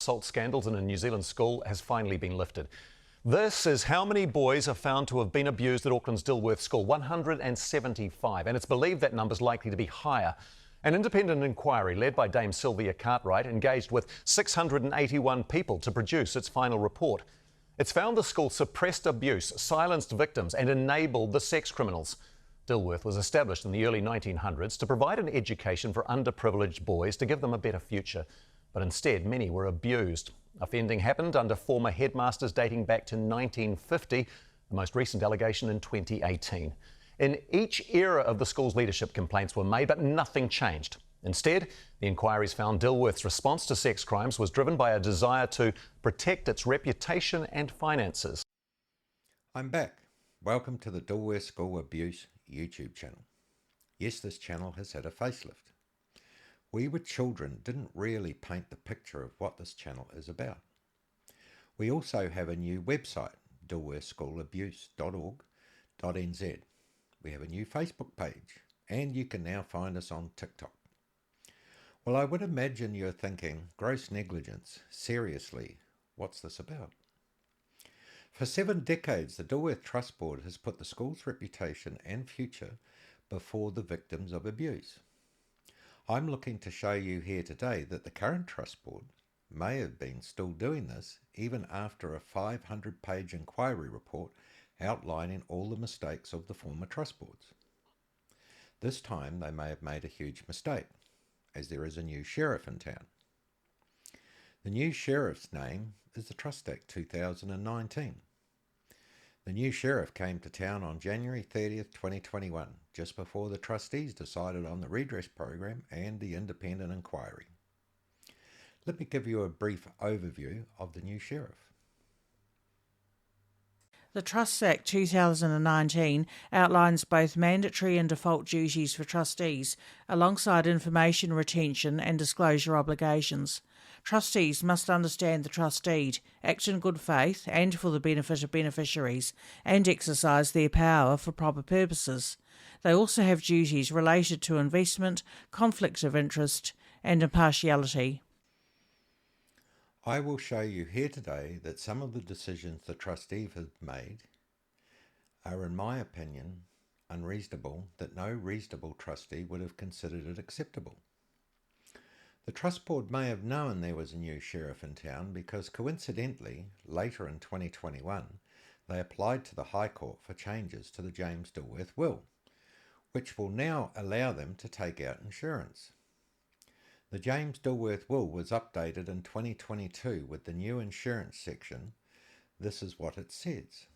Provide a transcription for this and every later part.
assault scandals in a New Zealand school has finally been lifted. This is how many boys are found to have been abused at Auckland's Dilworth school, 175, and it's believed that number's likely to be higher. An independent inquiry led by Dame Sylvia Cartwright engaged with 681 people to produce its final report. It's found the school suppressed abuse, silenced victims and enabled the sex criminals. Dilworth was established in the early 1900s to provide an education for underprivileged boys to give them a better future. But instead, many were abused. Offending happened under former headmasters dating back to 1950, the most recent allegation in 2018. In each era of the school's leadership, complaints were made, but nothing changed. Instead, the inquiries found Dilworth's response to sex crimes was driven by a desire to protect its reputation and finances. I'm back. Welcome to the Dilworth School Abuse YouTube channel. Yes, this channel has had a facelift. We Were Children didn't really paint the picture of what this channel is about. We also have a new website, dilworthschoolabuse.org.nz. We have a new Facebook page, and you can now find us on TikTok. Well, I would imagine you're thinking, gross negligence, seriously, what's this about? For 7 decades, the Dilworth Trust Board has put the school's reputation and future before the victims of abuse. I'm looking to show you here today that the current Trust Board may have been still doing this even after a 500-page inquiry report outlining all the mistakes of the former Trust Boards. This time they may have made a huge mistake, as there is a new sheriff in town. The new sheriff's name is the Trust Act 2019. The new sheriff came to town on January 30th, 2021, just before the trustees decided on the redress program and the independent inquiry. Let me give you a brief overview of the new sheriff. The Trust Act 2019 outlines both mandatory and default duties for trustees, alongside information retention and disclosure obligations. Trustees must understand the trust deed, act in good faith and for the benefit of beneficiaries, and exercise their power for proper purposes. They also have duties related to investment, conflict of interest, and impartiality. I will show you here today that some of the decisions the trustees have made are, in my opinion, unreasonable, that no reasonable trustee would have considered it acceptable. The Trust Board may have known there was a new sheriff in town because, coincidentally, later in 2021, they applied to the High Court for changes to the James Dilworth will, which will now allow them to take out insurance. The James Dilworth will was updated in 2022 with the new insurance section. This is what it says.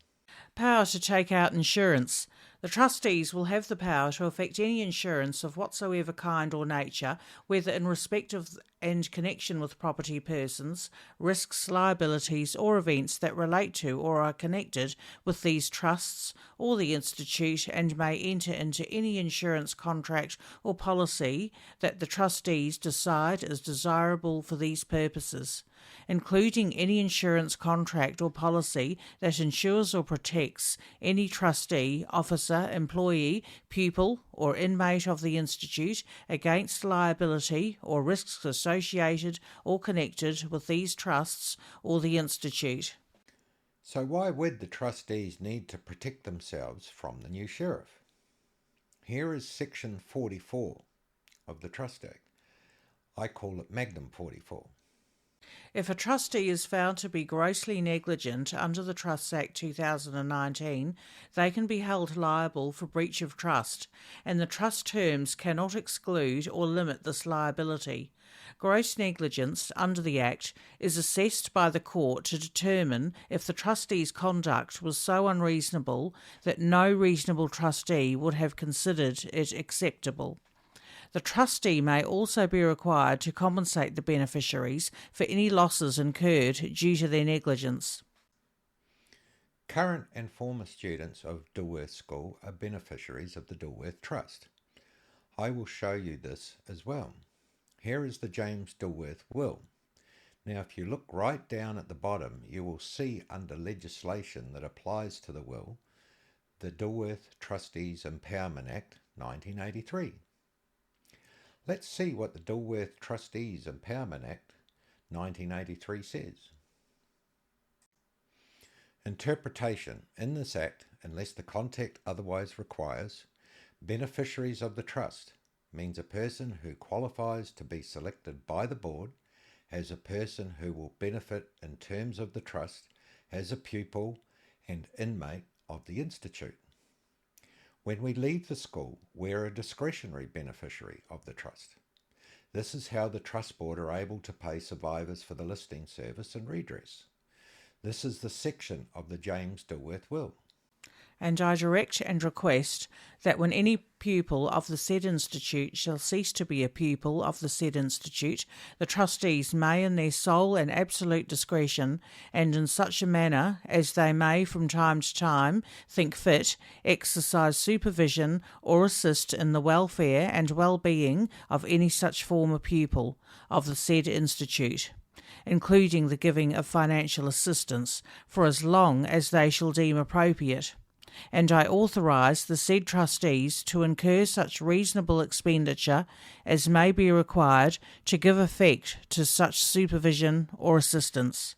Power to take out insurance. The trustees will have the power to effect any insurance of whatsoever kind or nature, whether in respect of and connection with property, persons, risks, liabilities or events that relate to or are connected with these trusts or the institute, and may enter into any insurance contract or policy that the trustees decide is desirable for these purposes, including any insurance contract or policy that insures or protects any trustee, officer, employee, pupil or inmate of the institute against liability or risks associated or connected with these trusts or the institute. So why would the trustees need to protect themselves from the new sheriff? Here is section 44 of the Trust Act. I call it Magnum 44. If a trustee is found to be grossly negligent under the Trust Act 2019, they can be held liable for breach of trust, and the trust terms cannot exclude or limit this liability. Gross negligence under the Act is assessed by the court to determine if the trustee's conduct was so unreasonable that no reasonable trustee would have considered it acceptable. The trustee may also be required to compensate the beneficiaries for any losses incurred due to their negligence. Current and former students of Dilworth School are beneficiaries of the Dilworth Trust. I will show you this as well. Here is the James Dilworth will. Now, if you look right down at the bottom, you will see under legislation that applies to the will, the Dilworth Trustees Empowerment Act 1983. Let's see what the Dilworth Trustees Empowerment Act 1983 says. Interpretation. In this Act, unless the context otherwise requires, beneficiaries of the trust means a person who qualifies to be selected by the board as a person who will benefit in terms of the trust as a pupil and inmate of the institute. When we leave the school, we're a discretionary beneficiary of the trust. This is how the Trust Board are able to pay survivors for the listing service and redress. This is the section of the James Dilworth will. And I direct and request that when any pupil of the said institute shall cease to be a pupil of the said institute, the trustees may, in their sole and absolute discretion, and in such a manner as they may from time to time think fit, exercise supervision or assist in the welfare and well-being of any such former pupil of the said institute, including the giving of financial assistance, for as long as they shall deem appropriate. And I authorise the said trustees to incur such reasonable expenditure as may be required to give effect to such supervision or assistance.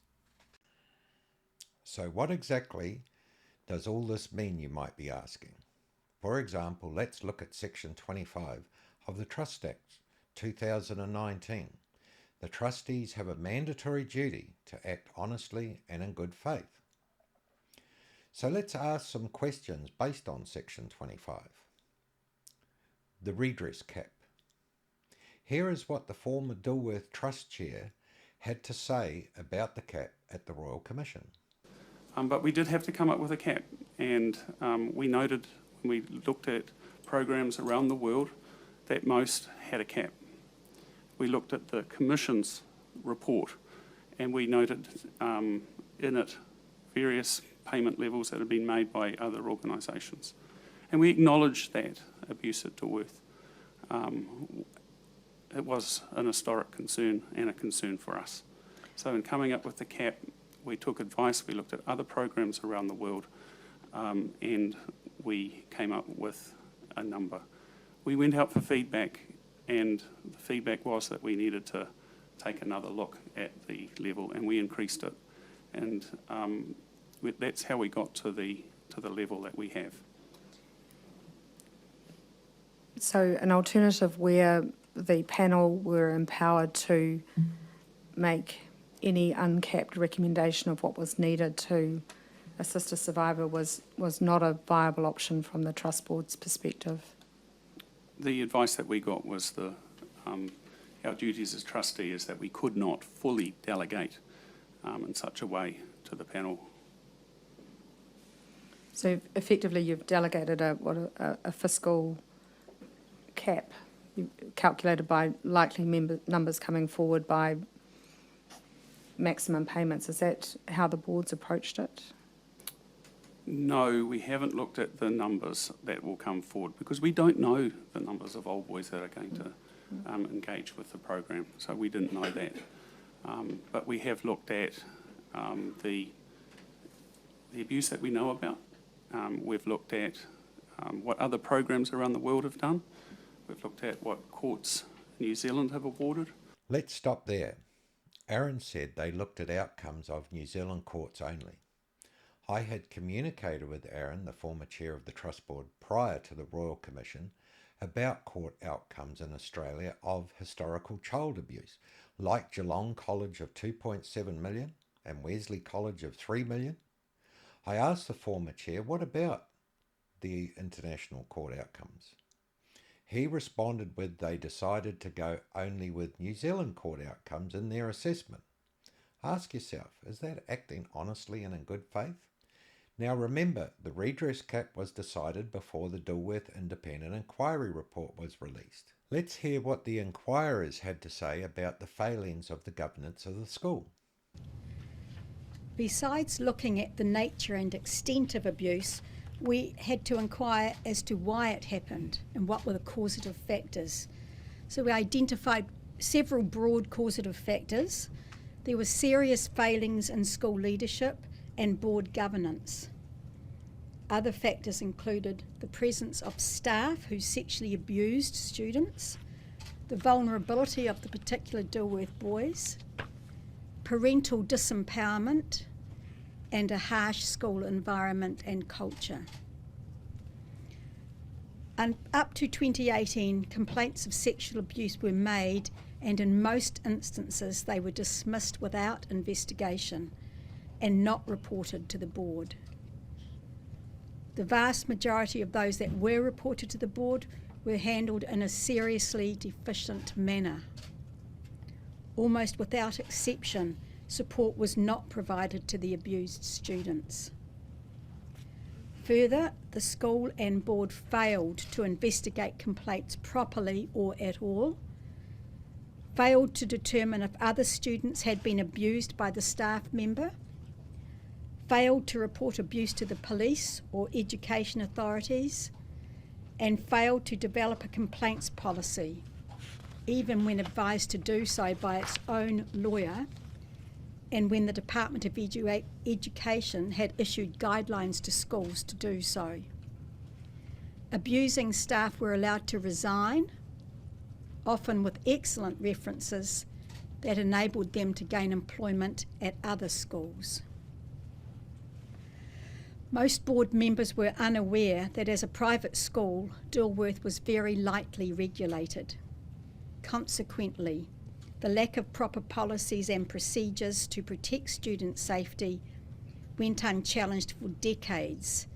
So what exactly does all this mean, you might be asking? For example, let's look at Section 25 of the Trust Act 2019. The trustees have a mandatory duty to act honestly and in good faith. So let's ask some questions based on Section 25. The redress cap. Here is what the former Dilworth Trust Chair had to say about the cap at the Royal Commission. But we did have to come up with a cap, and we noted when we looked at programs around the world that most had a cap. We looked at the Commission's report, and we noted in it various payment levels that have been made by other organisations. And we acknowledged that abuse at Dilworth. It was an historic concern and a concern for us. So in coming up with the cap, we took advice, we looked at other programs around the world, and we came up with a number. We went out for feedback, and the feedback was that we needed to take another look at the level, and we increased it. And that's how we got to the level that we have. So an alternative where the panel were empowered to make any uncapped recommendation of what was needed to assist a survivor was not a viable option from the Trust Board's perspective. The advice that we got was our duties as trustee is that we could not fully delegate in such a way to the panel. So effectively you've delegated a fiscal cap calculated by likely numbers coming forward by maximum payments. Is that how the board's approached it? No, we haven't looked at the numbers that will come forward because we don't know the numbers of old boys that are going to engage with the program, so we didn't know that. But we have looked at the abuse that we know about. We've looked at what other programs around the world have done. We've looked at what courts in New Zealand have awarded. Let's stop there. Aaron said they looked at outcomes of New Zealand courts only. I had communicated with Aaron, the former chair of the Trust Board, prior to the Royal Commission about court outcomes in Australia of historical child abuse, like Geelong College of 2.7 million and Wesley College of 3 million. I asked the former chair, what about the international court outcomes? He responded with they decided to go only with New Zealand court outcomes in their assessment. Ask yourself, is that acting honestly and in good faith? Now remember, the redress cap was decided before the Dilworth Independent Inquiry report was released. Let's hear what the inquirers had to say about the failings of the governance of the school. Besides looking at the nature and extent of abuse, we had to inquire as to why it happened and what were the causative factors. So we identified several broad causative factors. There were serious failings in school leadership and board governance. Other factors included the presence of staff who sexually abused students, the vulnerability of the particular Dilworth boys, parental disempowerment, and a harsh school environment and culture. And up to 2018, complaints of sexual abuse were made, and in most instances they were dismissed without investigation and not reported to the board. The vast majority of those that were reported to the board were handled in a seriously deficient manner. Almost without exception, support was not provided to the abused students. Further, the school and board failed to investigate complaints properly or at all, failed to determine if other students had been abused by the staff member, failed to report abuse to the police or education authorities, and failed to develop a complaints policy, even when advised to do so by its own lawyer and when the Department of Education had issued guidelines to schools to do so. Abusing staff were allowed to resign, often with excellent references that enabled them to gain employment at other schools. Most board members were unaware that as a private school, Dilworth was very lightly regulated. Consequently, the lack of proper policies and procedures to protect student safety went unchallenged for decades,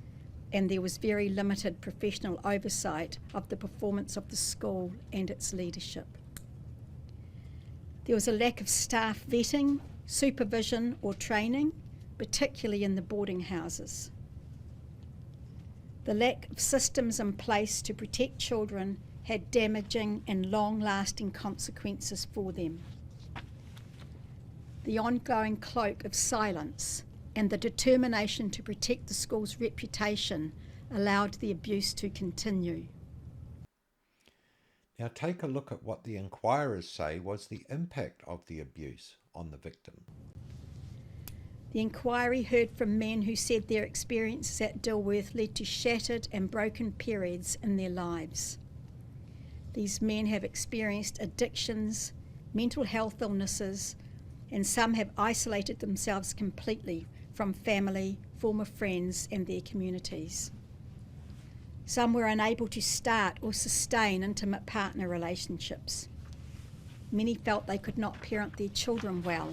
and there was very limited professional oversight of the performance of the school and its leadership. There was a lack of staff vetting, supervision or training, particularly in the boarding houses. The lack of systems in place to protect children had damaging and long-lasting consequences for them. The ongoing cloak of silence and the determination to protect the school's reputation allowed the abuse to continue. Now take a look at what the inquirers say was the impact of the abuse on the victim. The inquiry heard from men who said their experiences at Dilworth led to shattered and broken periods in their lives. These men have experienced addictions, mental health illnesses, and some have isolated themselves completely from family, former friends, and their communities. Some were unable to start or sustain intimate partner relationships. Many felt they could not parent their children well,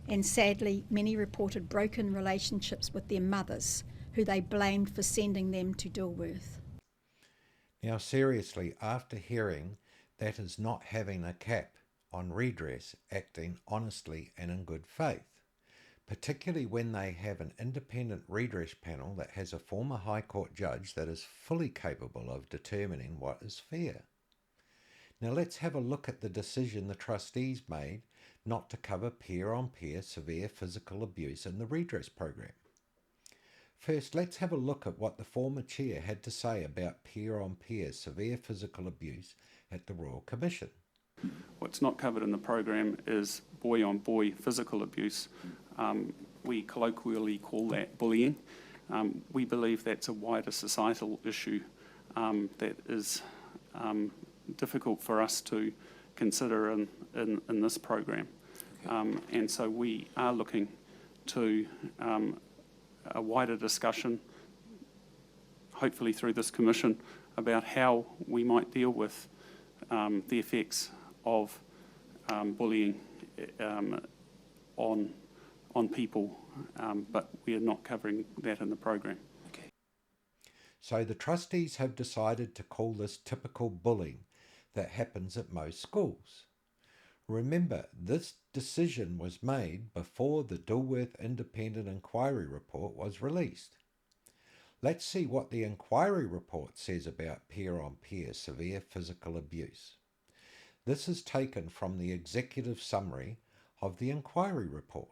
and sadly, many reported broken relationships with their mothers, who they blamed for sending them to Dilworth. Now seriously, after hearing that is not having a cap on redress acting honestly and in good faith, particularly when they have an independent redress panel that has a former High Court judge that is fully capable of determining what is fair. Now let's have a look at the decision the trustees made not to cover peer-on-peer severe physical abuse in the redress program. First, let's have a look at what the former chair had to say about peer-on-peer severe physical abuse at the Royal Commission. What's not covered in the program is boy-on-boy physical abuse. We colloquially call that bullying. We believe that's a wider societal issue that is difficult for us to consider in this program. And so we are looking to a wider discussion, hopefully through this commission, about how we might deal with the effects of bullying on people, but we are not covering that in the program. Okay. So the trustees have decided to call this typical bullying that happens at most schools. Remember, this decision was made before the Dilworth Independent Inquiry Report was released. Let's see what the inquiry report says about peer-on-peer severe physical abuse. This is taken from the executive summary of the inquiry report.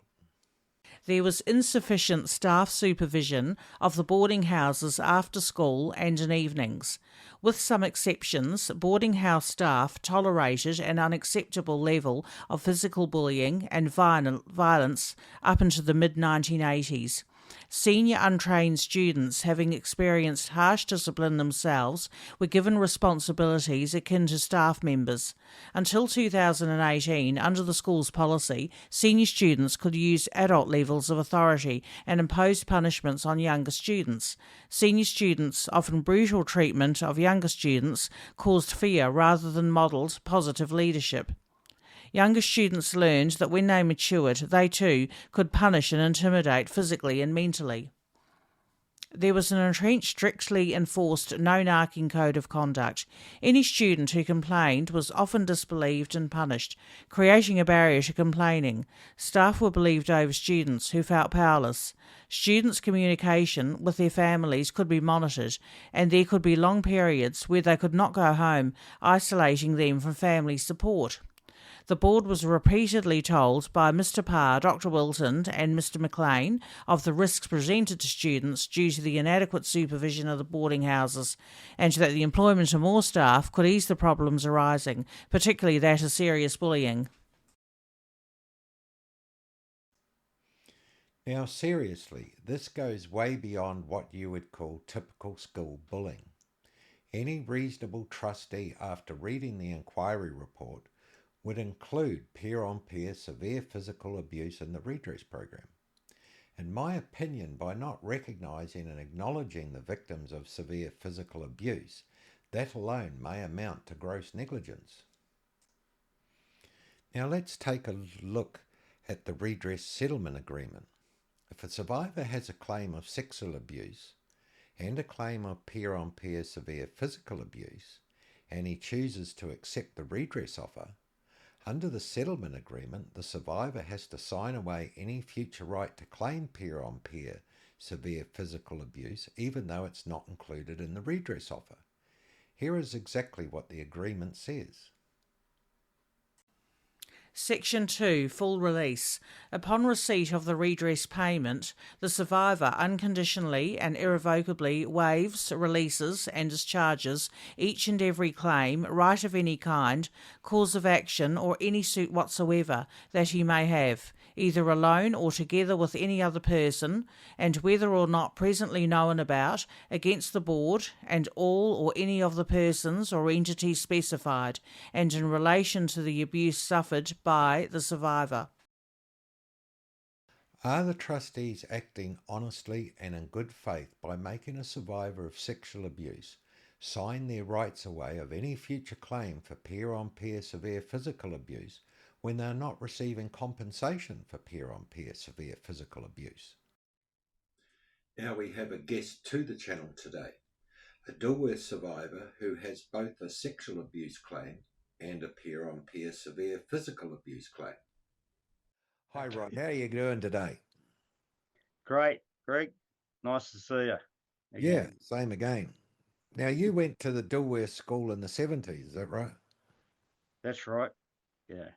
There was insufficient staff supervision of the boarding houses after school and in evenings. With some exceptions, boarding house staff tolerated an unacceptable level of physical bullying and violence up into the mid-1980s. Senior untrained students, having experienced harsh discipline themselves, were given responsibilities akin to staff members. Until 2018, under the school's policy, senior students could use adult levels of authority and impose punishments on younger students. Senior students' often brutal treatment of younger students caused fear rather than modelled positive leadership. Younger students learned that when they matured, they too could punish and intimidate physically and mentally. There was an entrenched, strictly enforced no-narking code of conduct. Any student who complained was often disbelieved and punished, creating a barrier to complaining. Staff were believed over students who felt powerless. Students' communication with their families could be monitored, and there could be long periods where they could not go home, isolating them from family support. The board was repeatedly told by Mr. Parr, Dr. Wilton and Mr. McLean of the risks presented to students due to the inadequate supervision of the boarding houses, and that the employment of more staff could ease the problems arising, particularly that of serious bullying. Now, seriously, this goes way beyond what you would call typical school bullying. Any reasonable trustee, after reading the inquiry report, would include peer-on-peer severe physical abuse in the redress program. In my opinion, by not recognising and acknowledging the victims of severe physical abuse, that alone may amount to gross negligence. Now let's take a look at the redress settlement agreement. If a survivor has a claim of sexual abuse and a claim of peer-on-peer severe physical abuse, and he chooses to accept the redress offer, under the settlement agreement, the survivor has to sign away any future right to claim peer-on-peer severe physical abuse, even though it's not included in the redress offer. Here is exactly what the agreement says. Section 2, Full Release. Upon receipt of the redress payment, the survivor unconditionally and irrevocably waives, releases and discharges each and every claim, right of any kind, cause of action or any suit whatsoever that he may have, either alone or together with any other person, and whether or not presently known about, against the board and all or any of the persons or entities specified, and in relation to the abuse suffered by the survivor. Are the trustees acting honestly and in good faith by making a survivor of sexual abuse sign their rights away of any future claim for peer-on-peer severe physical abuse when they are not receiving compensation for peer-on-peer severe physical abuse? Now we have a guest to the channel today, a Dilworth survivor who has both a sexual abuse claim and a peer-on-peer severe physical abuse claim. Hi Rod, how are you doing today? Great, Greg. Nice to see you. Yeah, same again. Now you went to the Dilworth school in the 70s, is that right? That's right. Yeah.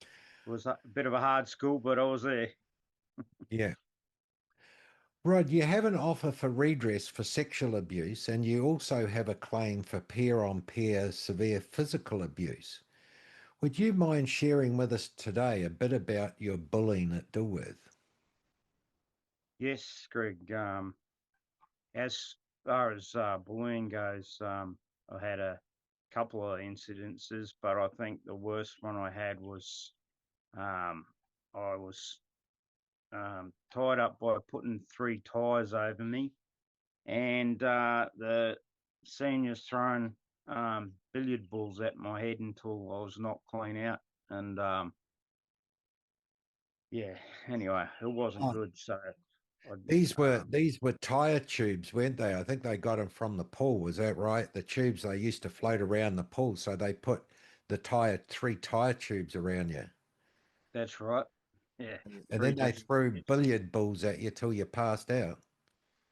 It was a bit of a hard school, but I was there. Yeah. Rod, you have an offer for redress for sexual abuse, and you also have a claim for peer-on-peer severe physical abuse. Would you mind sharing with us today a bit about your bullying at Dilworth? Yes, Greg. As far as bullying goes, I had a couple of incidences, but I think the worst one I had was I was tied up by putting 3 tyres over me, and the seniors thrown billiard balls at my head until I was knocked clean out. And yeah, anyway, it wasn't Oh, good. So these were tire tubes, weren't they? I think they got them from the pool. Was that right? The tubes they used to float around the pool, so they put the 3 tire tubes around you. that's right. Yeah, And 3 then they big. threw billiard balls at you till you passed out.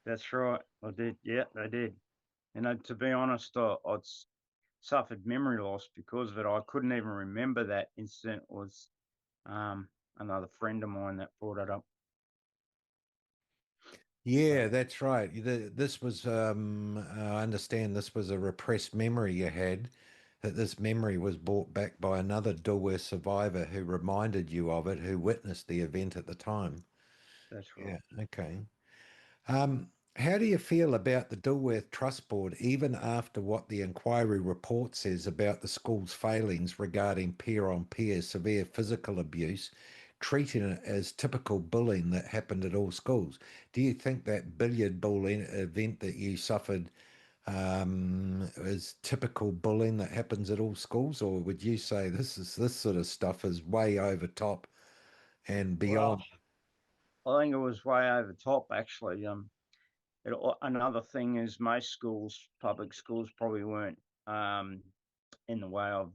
That's right. I did. Yeah, they did. And to be honest, I'd suffered memory loss because of it. I couldn't even remember that incident. It was another friend of mine that brought it up. Yeah, that's right. This was, I understand this was a repressed memory you had, that this memory was brought back by another Dilworth survivor who reminded you of it, who witnessed the event at the time. That's right. Yeah, okay. How do you feel about the Dilworth Trust Board, even after what the inquiry report says about the school's failings regarding peer-on-peer severe physical abuse, treating it as typical bullying that happened at all schools? Do you think that billiard ball event that you suffered is typical bullying that happens at all schools, or would you say this sort of stuff is way over top and beyond? Well, I think it was way over top, actually. Another thing is most schools, public schools, probably weren't in the way of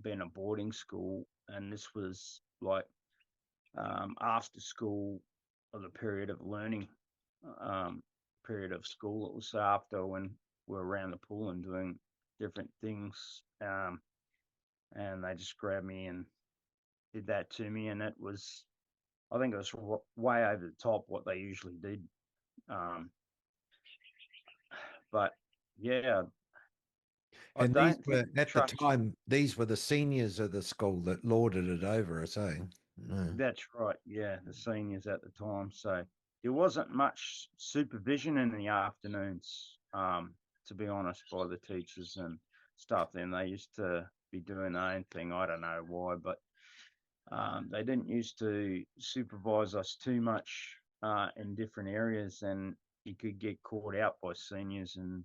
being a boarding school, and this was like after school or the period of learning, period of school. It was after when we were around the pool and doing different things, and they just grabbed me and did that to me, and it was, I think it was way over the top what they usually did. But yeah, I And these don't were, think at the trust. time, these were the seniors of the school that lorded it over us, eh? Mm. That's right. Yeah, the seniors at the time. So there wasn't much supervision in the afternoons, to be honest, by the teachers and stuff. Then they used to be doing their own thing. I don't know why, but they didn't used to supervise us too much in different areas, and you could get caught out by seniors and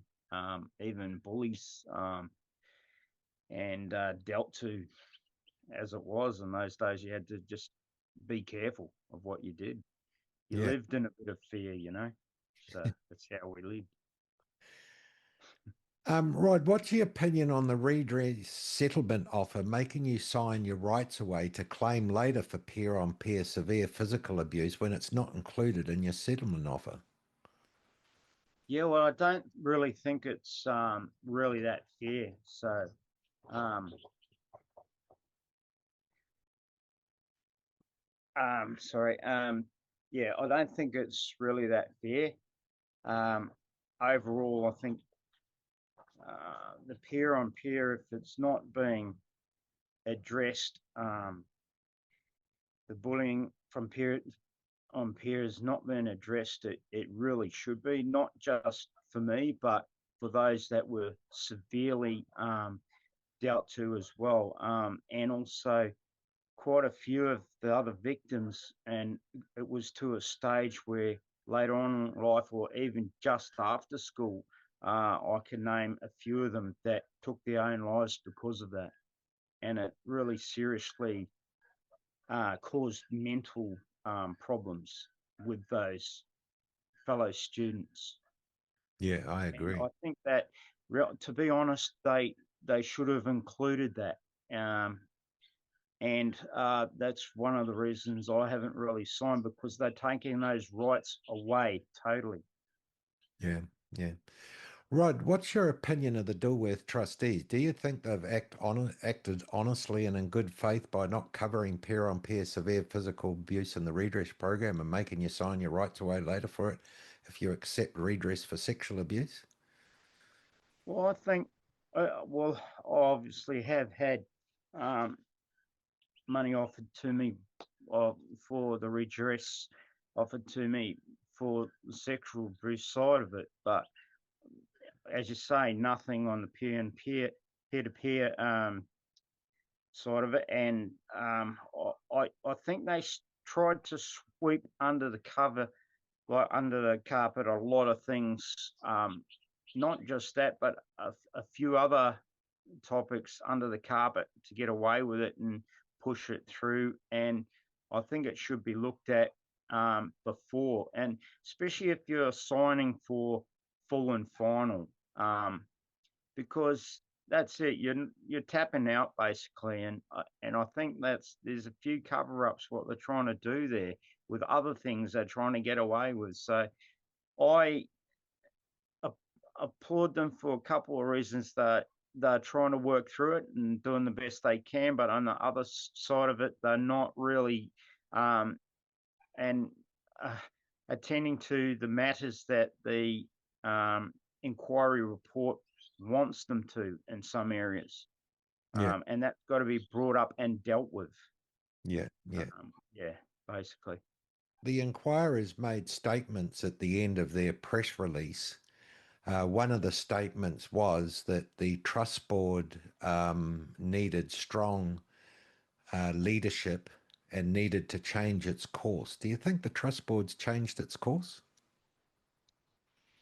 even bullies, and dealt to as it was in those days. You had to just be careful of what you did. You Yeah. lived in a bit of fear, you know. So that's how we lived. Rod, what's your opinion on the redress settlement offer making you sign your rights away to claim later for peer-on-peer severe physical abuse when it's not included in your settlement offer? Yeah, well, I don't really think it's really that fair. So, um, sorry, yeah, I don't think it's really that fair. Um, Overall, I think the peer on peer, if it's not being addressed, the bullying from peer on peer is not being addressed. It really should be, not just for me, but for those that were severely dealt to as well, and also quite a few of the other victims. And it was to a stage where later on in life, or even just after school, I can name a few of them that took their own lives because of that. And it really seriously caused mental problems with those fellow students. Yeah, I And agree. I think that, to be honest, they should have included that. Um, and that's one of the reasons I haven't really signed, because they're taking those rights away totally. Yeah, yeah. Rod, what's your opinion of the Dilworth trustees? Do you think they've acted honestly and in good faith by not covering peer-on-peer severe physical abuse in the redress program and making you sign your rights away later for it if you accept redress for sexual abuse? Well, I think, well, I obviously have had um, money offered to me for the redress, offered to me for the sexual abuse side of it, but as you say, nothing on the peer-to-peer side of it. And I think they tried to sweep under the cover, like under the carpet, a lot of things. Not just that, but a few other topics under the carpet to get away with it and push it through. And I think it should be looked at before, and especially if you're signing for full and final, because that's it. You're tapping out basically, and I think there's a few cover-ups what they're trying to do there with other things they're trying to get away with. So I applaud them for a couple of reasons. That they're trying to work through it and doing the best they can, but on the other side of it, they're not really and attending to the matters that the inquiry report wants them to in some areas, Yeah, and that's got to be brought up and dealt with. yeah, yeah. Yeah, basically. The inquirers made statements at the end of their press release. One of the statements was that the trust board needed strong leadership and needed to change its course. Do you think the trust board's changed its course?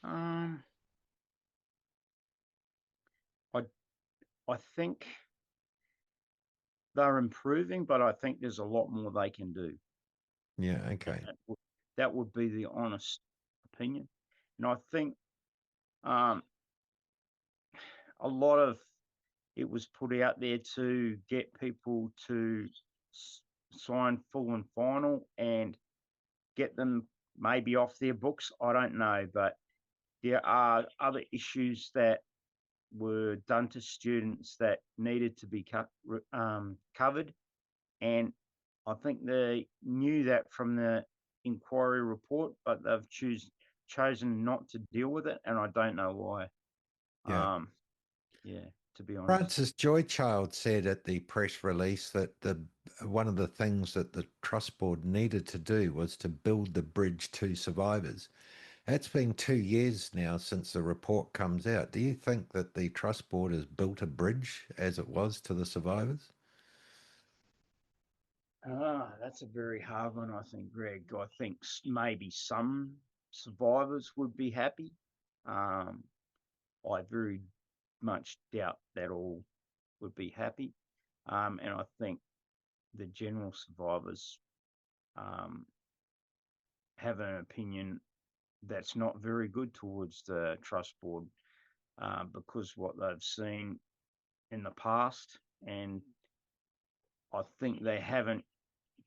I I think they're improving, but I think there's a lot more they can do. Yeah, okay. That would be the honest opinion. And I think a lot of it was put out there to get people to sign full and final and get them maybe off their books. I don't know, but there are other issues that were done to students that needed to be covered. And I think they knew that from the inquiry report, but they've chosen not to deal with it, and I don't know why. Yeah. Yeah, to be honest. Francis Joychild said at the press release that one of the things that the trust board needed to do was to build the bridge to survivors. It's been 2 years now since the report comes out. Do you think that the trust board has built a bridge as it was to the survivors? That's a very hard one, I think, Greg. I think maybe some survivors would be happy. I very much doubt that all would be happy. And I think the general survivors have an opinion that's not very good towards the trust board because what they've seen in the past, and I think they haven't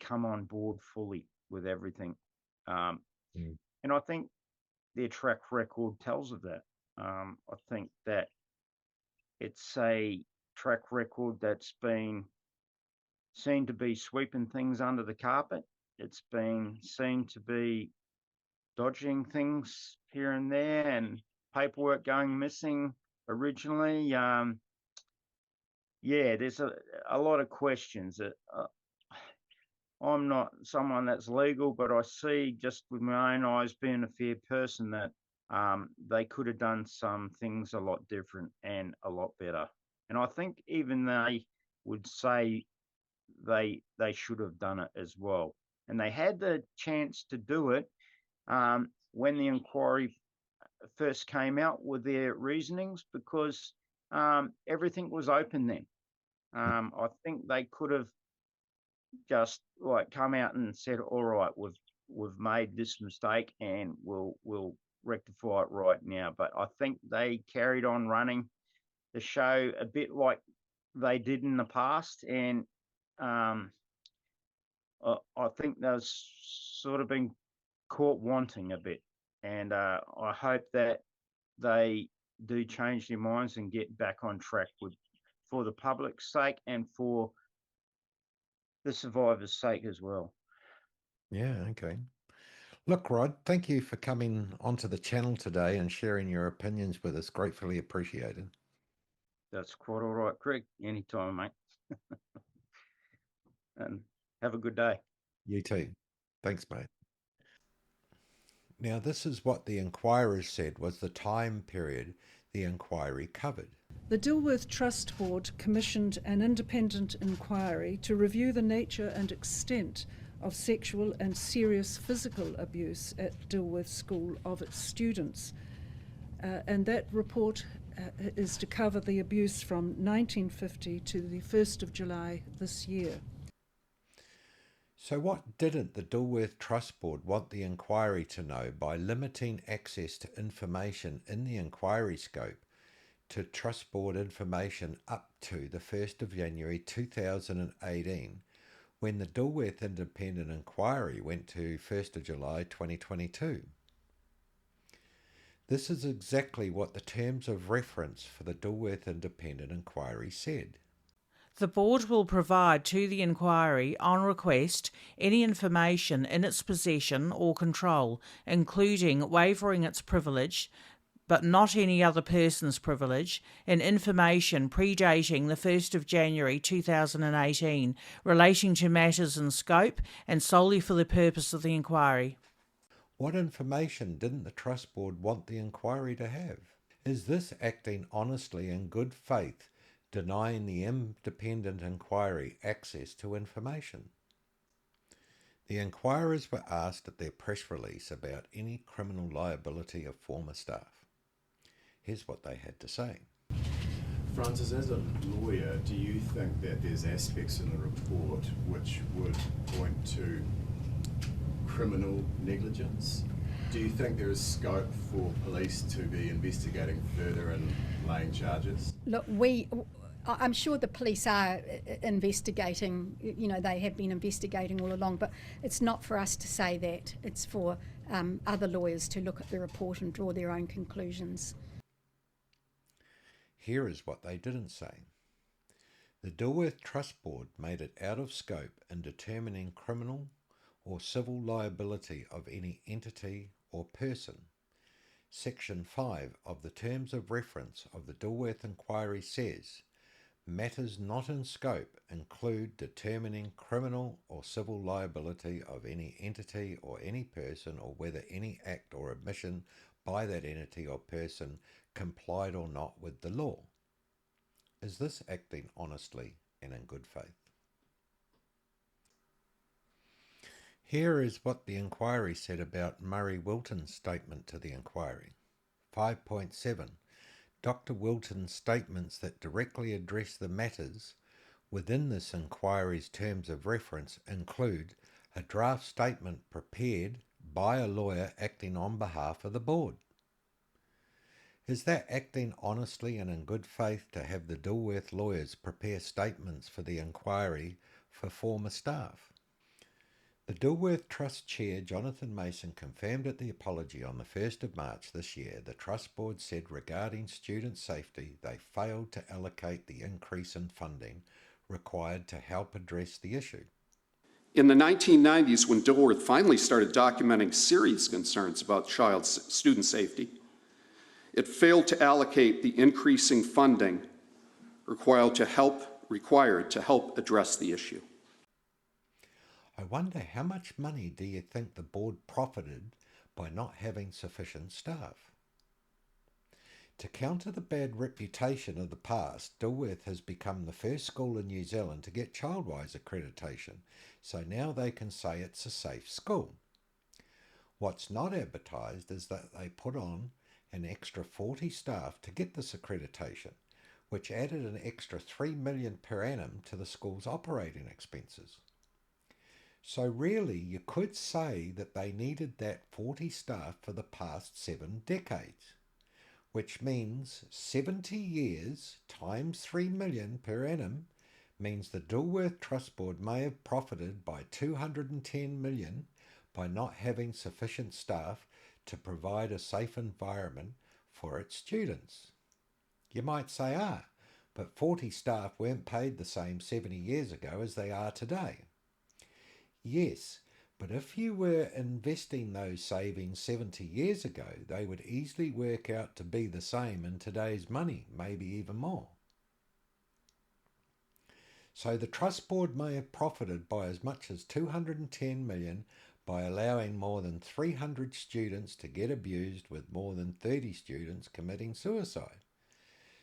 come on board fully with everything. And I think their track record tells of that. I think that it's a track record that's been seen to be sweeping things under the carpet. It's been seen to be dodging things here and there and paperwork going missing originally. Yeah, there's a lot of questions. I'm not someone that's legal, but I see just with my own eyes, being a fair person, that they could have done some things a lot different and a lot better. And I think even they would say they should have done it as well. And they had the chance to do it when the inquiry first came out with their reasonings, because everything was open then. I think they could have just like come out and said, all right, we've made this mistake and we'll rectify it right now. But I think they carried on running the show a bit like they did in the past, and I think they've sort of been caught wanting a bit. And I hope that they do change their minds and get back on track for the public's sake and for the survivors' sake as well. Yeah, okay. Look, Rod, thank you for coming onto the channel today and sharing your opinions with us. Gratefully appreciated. That's quite all right, Greg. Anytime, mate. And have a good day. You too. Thanks, mate. Now, this is what the inquirers said was the time period the inquiry covered. The Dilworth Trust Board commissioned an independent inquiry to review the nature and extent of sexual and serious physical abuse at Dilworth School of its students. And that report is to cover the abuse from 1950 to the 1st of July this year. So what didn't the Dilworth Trust Board want the inquiry to know by limiting access to information in the inquiry scope to Trust Board information up to the 1st of January 2018, when the Dilworth Independent Inquiry went to 1st of July 2022? This is exactly what the terms of reference for the Dilworth Independent Inquiry said. The board will provide to the inquiry, on request, any information in its possession or control, including waiving its privilege, but not any other person's privilege, in information predating the 1st of January 2018 relating to matters in scope and solely for the purpose of the inquiry. What information didn't the Trust Board want the inquiry to have? Is this acting honestly in good faith, denying the independent inquiry access to information? The inquirers were asked at their press release about any criminal liability of former staff. Here's what they had to say. Francis, as a lawyer, do you think that there's aspects in the report which would point to criminal negligence? Do you think there is scope for police to be investigating further and laying charges? Look, I'm sure the police are investigating, they have been investigating all along, but it's not for us to say that. It's for other lawyers to look at the report and draw their own conclusions. Here is what they didn't say. The Dilworth Trust Board made it out of scope in determining criminal or civil liability of any entity or person. Section 5 of the Terms of Reference of the Dilworth Inquiry says, matters not in scope include determining criminal or civil liability of any entity or any person, or whether any act or omission by that entity or person complied or not with the law. Is this acting honestly and in good faith? Here is what the inquiry said about Murray Wilton's statement to the inquiry. 5.7. Dr. Wilton's statements that directly address the matters within this inquiry's terms of reference include a draft statement prepared by a lawyer acting on behalf of the board. Is that acting honestly and in good faith to have the Dilworth lawyers prepare statements for the inquiry for former staff? The Dilworth Trust Chair, Jonathan Mason, confirmed at the apology on the 1st of March this year the Trust Board said regarding student safety they failed to allocate the increase in funding required to help address the issue. In the 1990s, when Dilworth finally started documenting serious concerns about student safety, it failed to allocate the increasing funding required to help address the issue. I wonder how much money do you think the board profited by not having sufficient staff? To counter the bad reputation of the past, Dilworth has become the first school in New Zealand to get Childwise accreditation, so now they can say it's a safe school. What's not advertised is that they put on an extra 40 staff to get this accreditation, which added an extra $3 million per annum to the school's operating expenses. So really, you could say that they needed that 40 staff for the past 7 decades, which means 70 years times $3 million per annum means the Dilworth Trust Board may have profited by $210 million by not having sufficient staff to provide a safe environment for its students. You might say, but 40 staff weren't paid the same 70 years ago as they are today. Yes, but if you were investing those savings 70 years ago, they would easily work out to be the same in today's money, maybe even more. So the Trust Board may have profited by as much as $210 million by allowing more than 300 students to get abused, with more than 30 students committing suicide.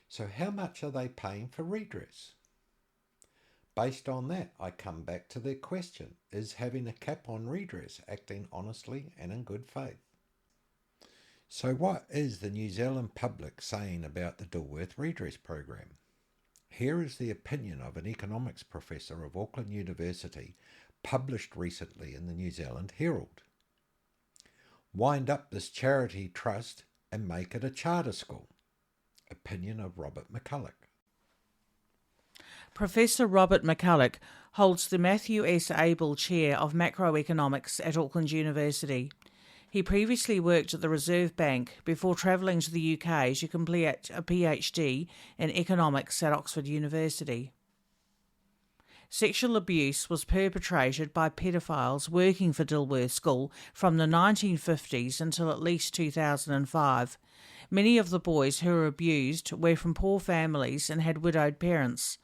So how much are they paying for redress? Based on that, I come back to the question, is having a cap on redress acting honestly and in good faith? So what is the New Zealand public saying about the Dilworth redress program? Here is the opinion of an economics professor of Auckland University, published recently in the New Zealand Herald. Wind up this charity trust and make it a charter school. Opinion of Robert McCulloch. Professor Robert McCulloch holds the Matthew S. Abel Chair of Macroeconomics at Auckland University. He previously worked at the Reserve Bank before travelling to the UK to complete a PhD in economics at Oxford University. Sexual abuse was perpetrated by paedophiles working for Dilworth School from the 1950s until at least 2005. Many of the boys who were abused were from poor families and had widowed parents.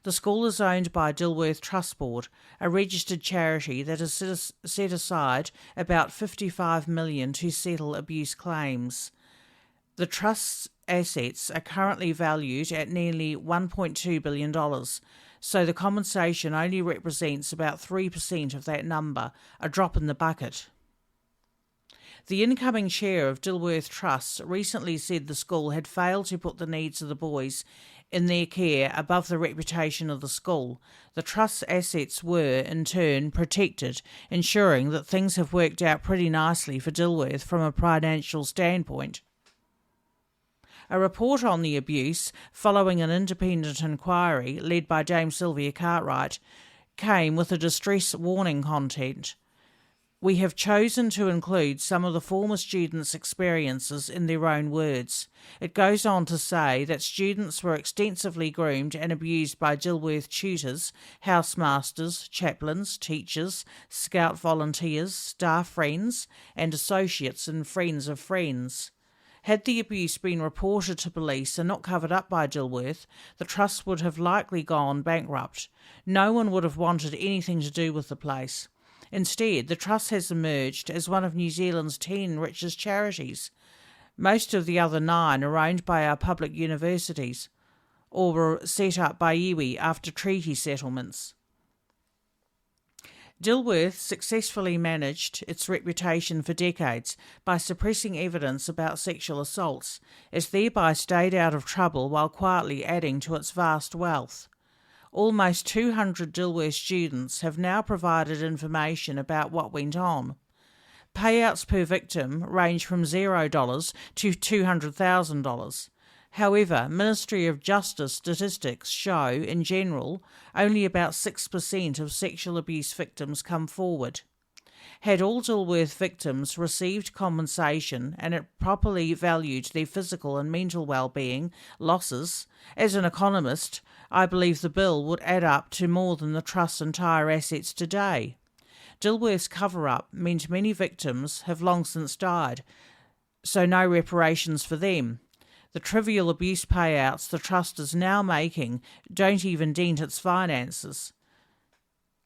The school is owned by Dilworth Trust Board, a registered charity that has set aside about $55 million to settle abuse claims. The trust's assets are currently valued at nearly $1.2 billion, so the compensation only represents about 3% of that number, a drop in the bucket. The incoming chair of Dilworth Trust recently said the school had failed to put the needs of the boys in their care above the reputation of the school. The trust's assets were, in turn, protected, ensuring that things have worked out pretty nicely for Dilworth from a financial standpoint. A report on the abuse, following an independent inquiry led by Dame Sylvia Cartwright, came with a distress warning content. We have chosen to include some of the former students' experiences in their own words. It goes on to say that students were extensively groomed and abused by Dilworth tutors, housemasters, chaplains, teachers, scout volunteers, staff friends, and associates and friends of friends. Had the abuse been reported to police and not covered up by Dilworth, the trust would have likely gone bankrupt. No one would have wanted anything to do with the place. Instead, the trust has emerged as one of New Zealand's 10 richest charities. Most of the other 9 are owned by our public universities, or were set up by iwi after treaty settlements. Dilworth successfully managed its reputation for decades by suppressing evidence about sexual assaults. It thereby stayed out of trouble while quietly adding to its vast wealth. Almost 200 Dilworth students have now provided information about what went on. Payouts per victim range from $0 to $200,000. However, Ministry of Justice statistics show, in general, only about 6% of sexual abuse victims come forward. Had all Dilworth victims received compensation and it properly valued their physical and mental well-being losses, as an economist, I believe the bill would add up to more than the Trust's entire assets today. Dilworth's cover-up meant many victims have long since died, so no reparations for them. The trivial abuse payouts the Trust is now making don't even dent its finances.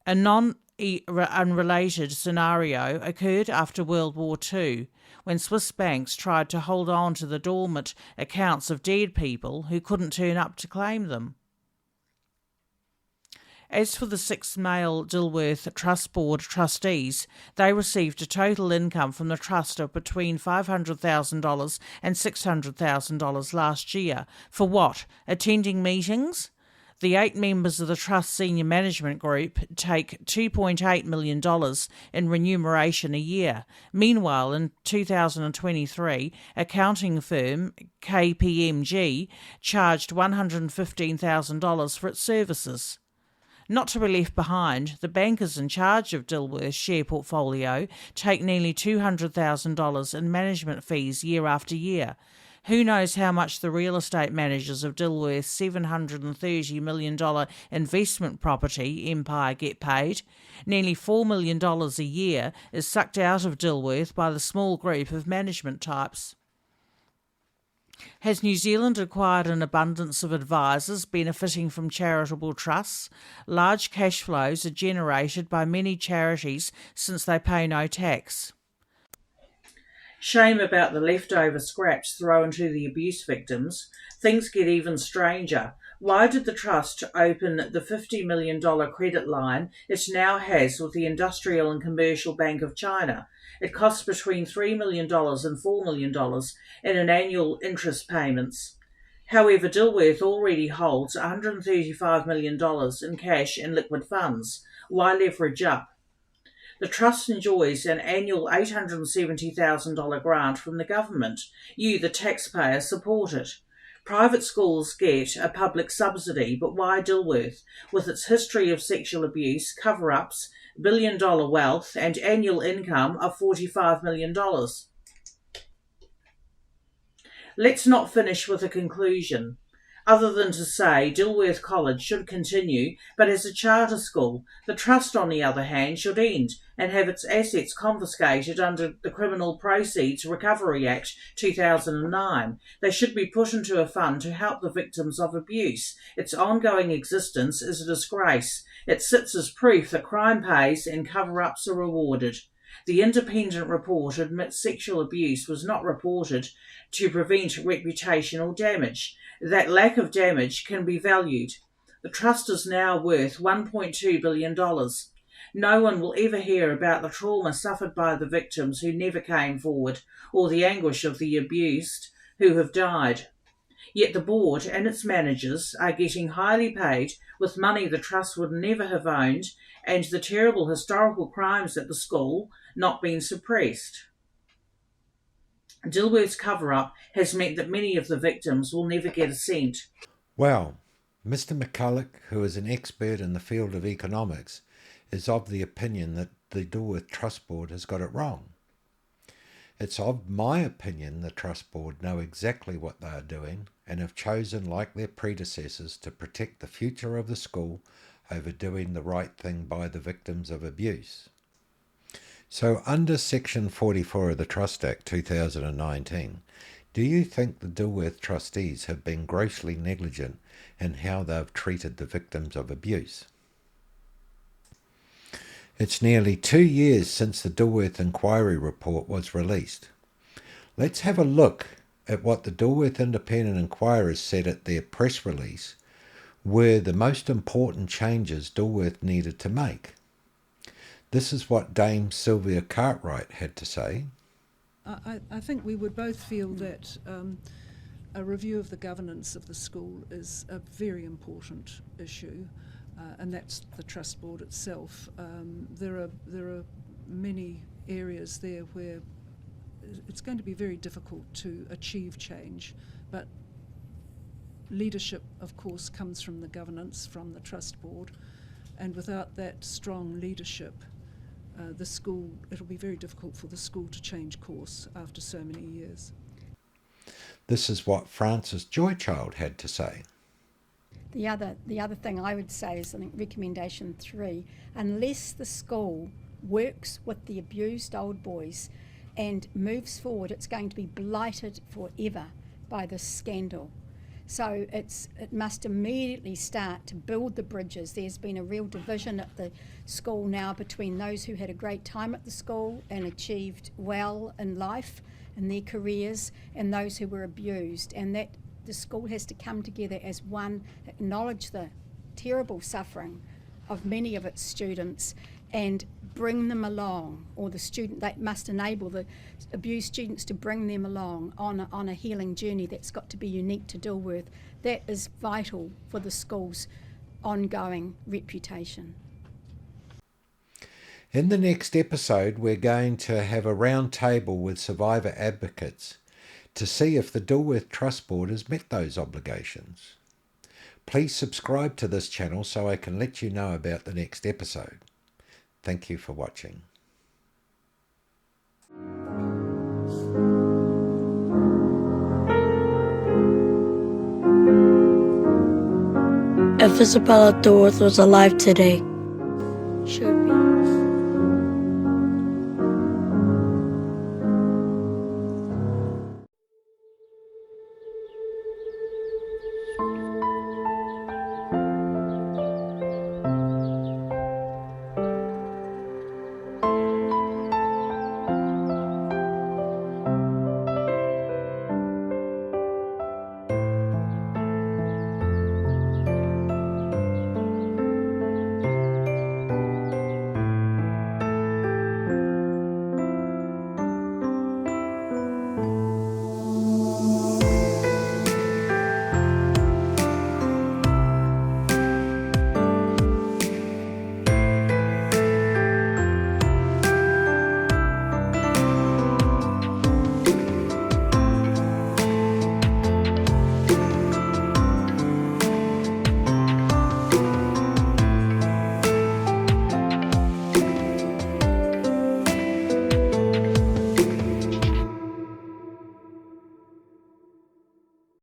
A unrelated scenario occurred after World War II, when Swiss banks tried to hold on to the dormant accounts of dead people who couldn't turn up to claim them. As for the 6 male Dilworth Trust Board trustees, they received a total income from the Trust of between $500,000 and $600,000 last year. For what? Attending meetings? The 8 members of the Trust Senior Management Group take $2.8 million in remuneration a year. Meanwhile, in 2023, accounting firm KPMG charged $115,000 for its services. Not to be left behind, the bankers in charge of Dilworth's share portfolio take nearly $200,000 in management fees year after year. Who knows how much the real estate managers of Dilworth's $730 million investment property empire get paid? Nearly $4 million a year is sucked out of Dilworth by the small group of management types. Has New Zealand acquired an abundance of advisors benefiting from charitable trusts? Large cash flows are generated by many charities since they pay no tax. Shame about the leftover scraps thrown to the abuse victims. Things get even stranger. Why did the Trust open the $50 million credit line it now has with the Industrial and Commercial Bank of China? It costs between $3 million and $4 million in annual interest payments. However, Dilworth already holds $135 million in cash and liquid funds. Why leverage up? The Trust enjoys an annual $870,000 grant from the government. You, the taxpayer, support it. Private schools get a public subsidy, but why Dilworth? With its history of sexual abuse, cover-ups, billion-dollar wealth and annual income of $45 million. Let's not finish with a conclusion. other than to say Dilworth College should continue, but as a charter school. The trust, on the other hand, should end and have its assets confiscated under the Criminal Proceeds Recovery Act 2009. They should be put into a fund to help the victims of abuse. Its ongoing existence is a disgrace. It sits as proof that crime pays and cover-ups are rewarded. The independent report admits sexual abuse was not reported to prevent reputational damage. That lack of damage can be valued. The trust is now worth $1.2 billion. No one will ever hear about the trauma suffered by the victims who never came forward, or the anguish of the abused who have died. Yet the board and its managers are getting highly paid with money the trust would never have owned, and the terrible historical crimes at the school not been suppressed. Dilworth's cover-up has meant that many of the victims will never get a cent. Well, Mr. McCulloch, who is an expert in the field of economics, is of the opinion that the Dilworth Trust Board has got it wrong. It's of my opinion the Trust Board know exactly what they are doing and have chosen, like their predecessors, to protect the future of the school over doing the right thing by the victims of abuse. So under Section 44 of the Trust Act 2019, do you think the Dilworth trustees have been grossly negligent in how they've treated the victims of abuse? It's nearly 2 years since the Dilworth Inquiry Report was released. Let's have a look at what the Dilworth Independent Inquirers said at their press release were the most important changes Dilworth needed to make. This is what Dame Sylvia Cartwright had to say. I think we would both feel that a review of the governance of the school is a very important issue, and that's the Trust Board itself. There are many areas there where it's going to be very difficult to achieve change, but leadership, of course, comes from the governance, from the Trust Board, and without that strong leadership, the school, it'll be very difficult for the school to change course after so many years. This is what Frances Joychild had to say. The other thing I would say is, I think, recommendation 3, unless the school works with the abused old boys and moves forward, it's going to be blighted forever by this scandal. So it must immediately start to build the bridges. There's been a real division at the school now between those who had a great time at the school and achieved well in life, in their careers, and those who were abused. And that the school has to come together as one, acknowledge the terrible suffering of many of its students and bring them along, or they must enable the abused students to bring them along on a healing journey that's got to be unique to Dilworth. That is vital for the school's ongoing reputation. In the next episode, we're going to have a round table with survivor advocates to see if the Dilworth Trust Board has met those obligations. Please subscribe to this channel so I can let you know about the next episode. Thank you for watching. If Isabella Dilworth was alive today, Should